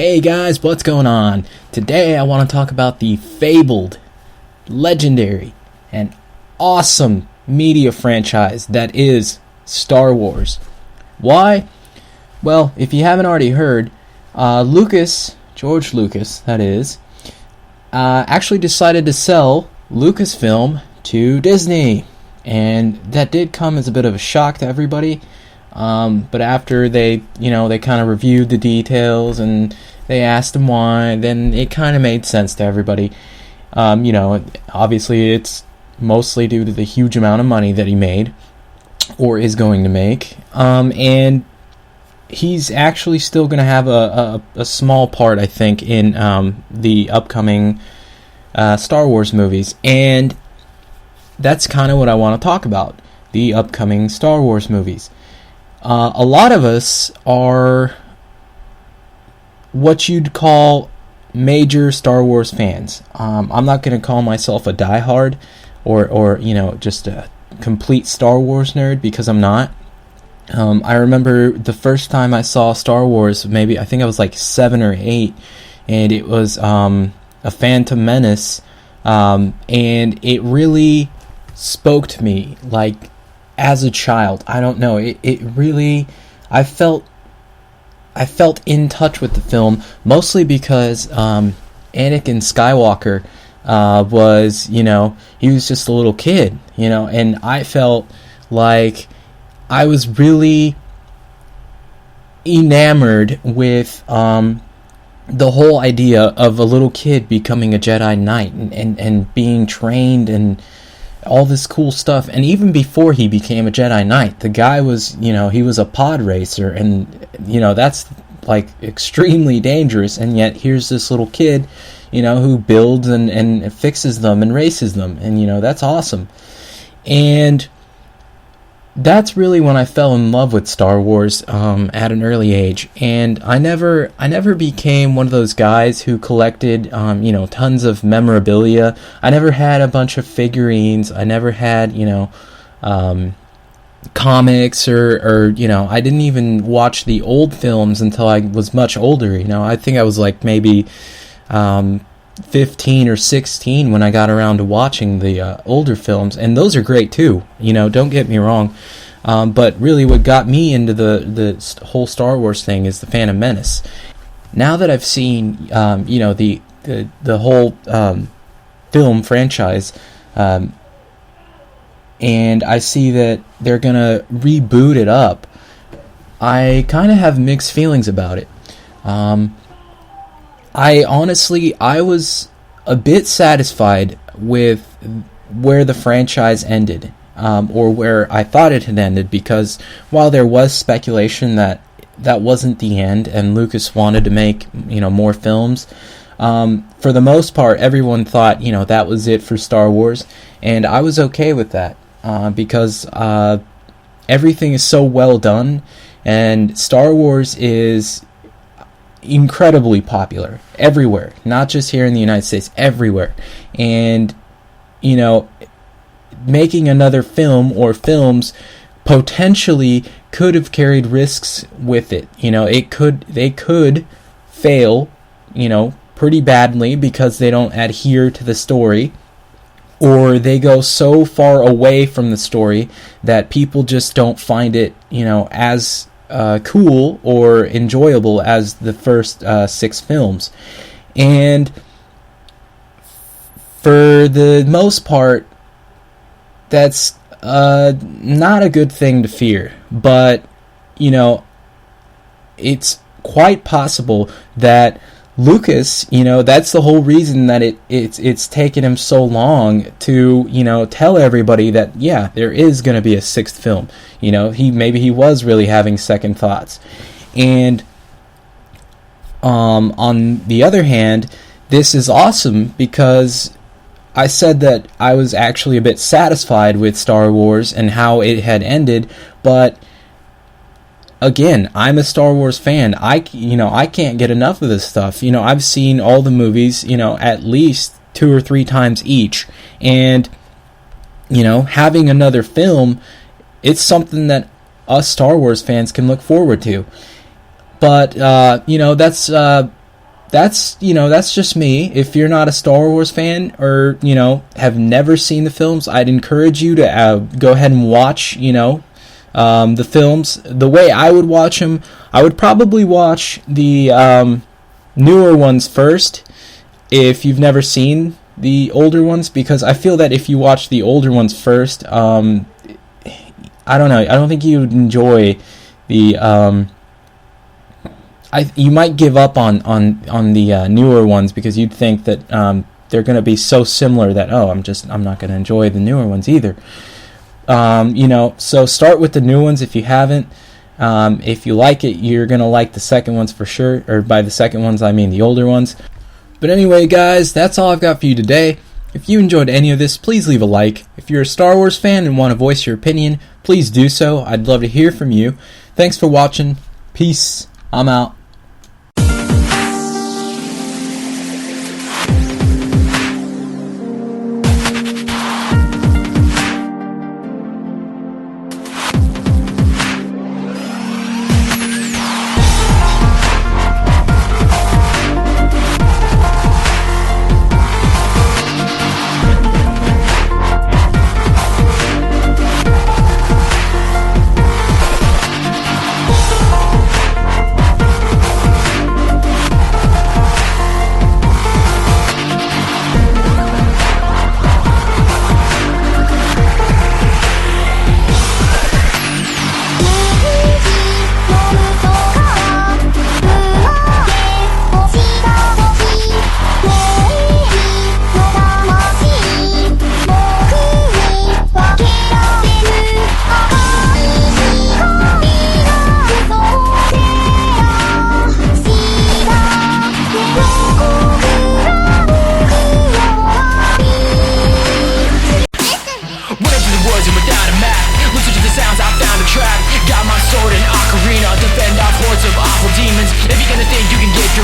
Hey guys, what's going on? Today I want to talk about the fabled, legendary, and awesome media franchise that is Star Wars. Why? Well, if you haven't already heard, George Lucas, that is, actually decided to sell Lucasfilm to Disney. And that did come as a bit of a shock to everybody. But after they kind of reviewed the details and they asked him why, then it kind of made sense to everybody. Obviously it's mostly due to the huge amount of money that he made, or is going to make. And he's actually still going to have a small part, I think, in the upcoming Star Wars movies. And that's kind of what I want to talk about, the upcoming Star Wars movies. A lot of us are what you'd call major Star Wars fans. I'm not going to call myself a diehard or just a complete Star Wars nerd, because I'm not. I remember the first time I saw Star Wars, I think I was like 7 or 8, and it was a Phantom Menace, and it really spoke to me, like, as a child. I don't know, it really, I felt in touch with the film, mostly because Anakin Skywalker was, he was just a little kid, and I felt like I was really enamored with the whole idea of a little kid becoming a Jedi Knight and being trained and all this cool stuff. And even before he became a Jedi Knight, the guy was, he was a pod racer, and that's like extremely dangerous. And yet here's this little kid, who builds and fixes them and races them, and that's awesome. And that's really when I fell in love with Star Wars at an early age. And I never became one of those guys who collected tons of memorabilia. I never had a bunch of figurines. I never had comics or I didn't even watch the old films until I was much older. I think I was like maybe 15 or 16 when I got around to watching the older films, and those are great too, don't get me wrong, but really what got me into the whole Star Wars thing is the Phantom Menace. Now that I've seen the whole film franchise, and I see that they're gonna reboot it up, I kind of have mixed feelings about it. I was a bit satisfied with where the franchise ended, or where I thought it had ended, because while there was speculation that wasn't the end and Lucas wanted to make, more films, for the most part, everyone thought, that was it for Star Wars, and I was okay with that, because everything is so well done, and Star Wars is incredibly popular everywhere, not just here in the United States, everywhere. And making another film or films potentially could have carried risks with it. They could fail, pretty badly, because they don't adhere to the story, or they go so far away from the story that people just don't find it, as cool or enjoyable as the first 6 films. And for the most part, that's not a good thing to fear. But it's quite possible that Lucas, that's the whole reason that it's taken him so long to, tell everybody that, yeah, there is going to be a 6th film. He was really having second thoughts. And on the other hand, this is awesome, because I said that I was actually a bit satisfied with Star Wars and how it had ended, but again, I'm a Star Wars fan. I can't get enough of this stuff. I've seen all the movies, at least 2 or 3 times each. And, having another film, it's something that us Star Wars fans can look forward to. But, that's that's just me. If you're not a Star Wars fan, or have never seen the films, I'd encourage you to go ahead and watch the films. The way I would watch them, I would probably watch the newer ones first if you've never seen the older ones, because I feel that if you watch the older ones first, I don't know, I don't think you would enjoy the you might give up on the newer ones, because you'd think that they're going to be so similar that I'm not going to enjoy the newer ones either. So start with the new ones if you haven't. If you like it, you're going to like the second ones for sure, or by the second ones I mean the older ones. But anyway, guys, that's all I've got for you today. If you enjoyed any of this, please leave a like. If you're a Star Wars fan and want to voice your opinion, please do so. I'd love to hear from you. Thanks for watching. Peace. I'm out.